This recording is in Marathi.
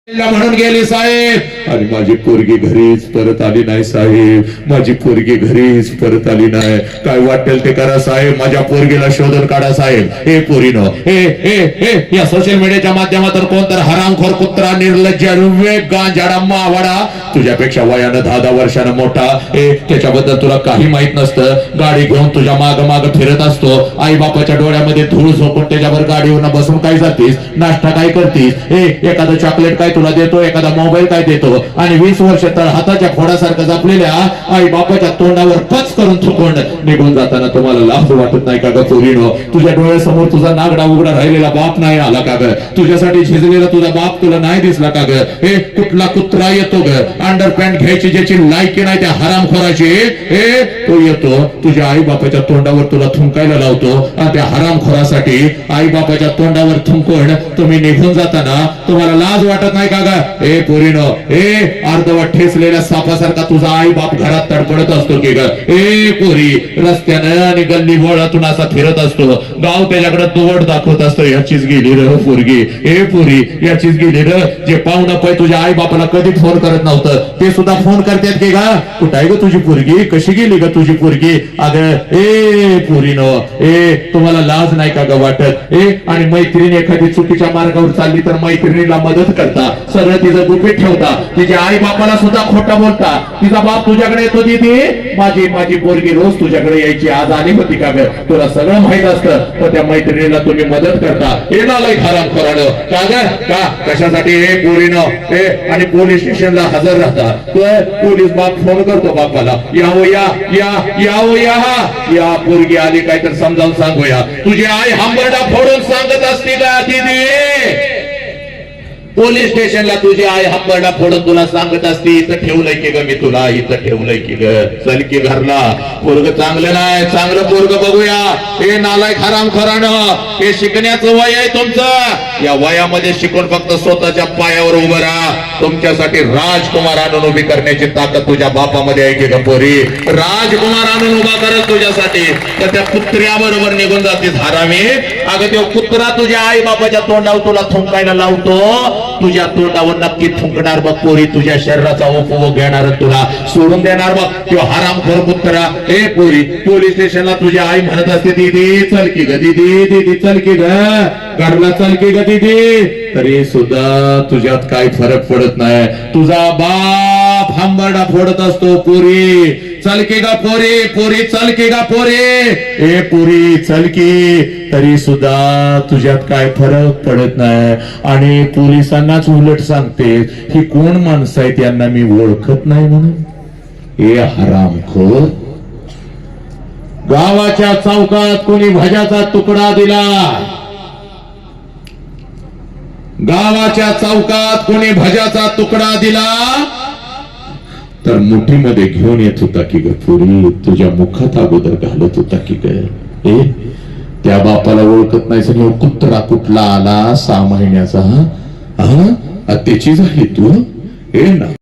म्हणून गेली साहेब आणि माझी पोरगी घरीच परत आली नाही साहेब, माझी पोरगी घरीच परत आली नाही. काय वाटेल ते करा साहेब, माझ्या पोरगीला शोधून काढा साहेब. हे पोरीनो, हे या सोशल मीडियाच्या माध्यमातून कोणतर हरामखोर कुत्रा, निर्लज्ज, गांजाडा, मावाडा, तुझ्यापेक्षा वयानं 10 वर्षानं मोठा, त्याच्याबद्दल तुला काही माहित नसतं. गाडी घेऊन तुझ्या माग माग फिरत असतो. आई बापाच्या डोळ्यामध्ये धूळ झोपून त्याच्यावर गाडीवर बसून काय जातीस, नाश्ता काय करतीस, एखादं चॉकलेट काय तुला देतो, एखादा मोबाईल काय देतो, आणि 20 वर्ष तर हाताच्या फोडासारखं जपलेल्या आई बापाच्या तोंडावर पच करून थुकून निघून जाताना तुम्हाला लाज वाटत नाही का ग पोरीनो? तुझ्या डोळ्यासमोर तुझा नागडा उघडा राहिलेला बाप नाही आला का ग? तुझ्यासाठी झिजलेला तुझा बाप तुला नाही दिसला का ग? हे कुठला कुत्रा येतो ग अंडरपॅन्ट घ्यायची ज्याची लायकी नाही त्या हरामखोराची, तो येतो तुझ्या आई बापाच्या तोंडावर तुला थुंकायला लावतो, आणि त्या हरामखोरासाठी आई बापाच्या तोंडावर थुंकून तुम्ही निघून जाताना तुम्हाला लाज वाटत नाही का ग? ए पोरीनो, अर्धवट ठेचलेल्या सापासारखा तुझा आई बाप घरात तडपडत असतो की ग? ए पोरी, रस्त्यानं आणि गल्ली बोळातून असा फिरत असतो, गाव त्याच्याकडे दुवड दाखवत असतो, याचीच गेली र पोरगी, ए पोरी याचीच गेली र. जे पाहुणं पै तुझ्या आई बापाला कधी फोन करत नव्हतं ते सुद्धा फोन करतात की ग? कुठं आहे ग तुझी पोरगी, कशी गेली ग तुझी पोरगी? अगं ए पोरीनो, तुम्हाला लाज नाही का ग वाटत? आणि मैत्रीण एखादी चुकीच्या मार्गावर चालली तर मैत्रिणीला मदत करता, सरळ तिचं गुपित ठेवता, तिच्या आई बापाला सुद्धा खोटं बोलता. तिचा बाप तुझ्याकडे येतो, दीदी माझी पोरगी रोज तुझ्याकडे यायची, आज आली होती का ग? तुला सगळं माहित असतं, पण त्या मैत्रिणीला तुम्ही मदत करता. लय खराब कराडं का ग? का कशासाठी? पोरीनो, आणि पोलीस स्टेशनला हजर राहता. पोलीस बाप फोन करतो बापाला, यावो या पोरगी आली काय तर समजावून सांगूया. तुझी आई हंबरडा फोडून सांगत असते का दीदी? पोलीस स्टेशनला तुझी आई हंबरडा फोडून तुला सांगत असती, इथं ठेवलंय की ग मी तुला, इथं ठेवलंय की ग, चल की घरला. पोरग चांगलं नाही, चांगलं पोरग बघूया. हे नालायक हरामखोरानं, हे शिकण्याचं वय आहे तुमचं. या वयामध्ये शिकून फक्त स्वतःच्या पायावर उभं राहा. तुमच्यासाठी राजकुमार आणून उभी करण्याची ताकद तुझ्या बापामध्ये आहे की ग पोरी? राजकुमार आणून उभा करत तुझ्यासाठी, तर त्या कुत्र्याबरोबर निघून जातीस हरामी. अगं तो कुत्रा तुझ्या आई बापाच्या तोंडावर तुला थुंकायला लावतो, तुझ्या तोंडावर नक्की थुंकणार बघ पोरी. तुझ्या शरीराचा उपभोग घेणार, तुला सोडून देणार बघ तो हरामखोर कुत्रा. ए पोरी, पोलीस स्टेशनला तुझी आई म्हणत असते, दीदी चल की ग, दीदी चल की ग, घरला चल की ग दीदी, तरी सुद्धा तुझ्यात काही फरक पडत नाही. तुझा बाप हंबरडा फोडत असतो. पोरी चल की गा पोरी चल की गा पोरी, पोरी चल की, तरी सुद्धा तुझ्यात काय फरक पडत नाही. आणि पोलिसांनाच उलट सांगते, ही कोण माणसं आहेत यांना मी ओळखत नाही म्हणून. हरामखोर. गावाच्या चौकात कोणी भज्याचा तुकडा दिला, गावाच्या चौकात कोणी भज्याचा तुकडा दिला तर मुठीमध्ये घेऊन येत होता की ग पोरी, तुझ्या मुखात अगोदर घालत होता की ग? त्या बापाला ओळखत नाही सगळं. कुत्रा कुठला आला 6 महिन्याचा, त्याची झाली तू? ना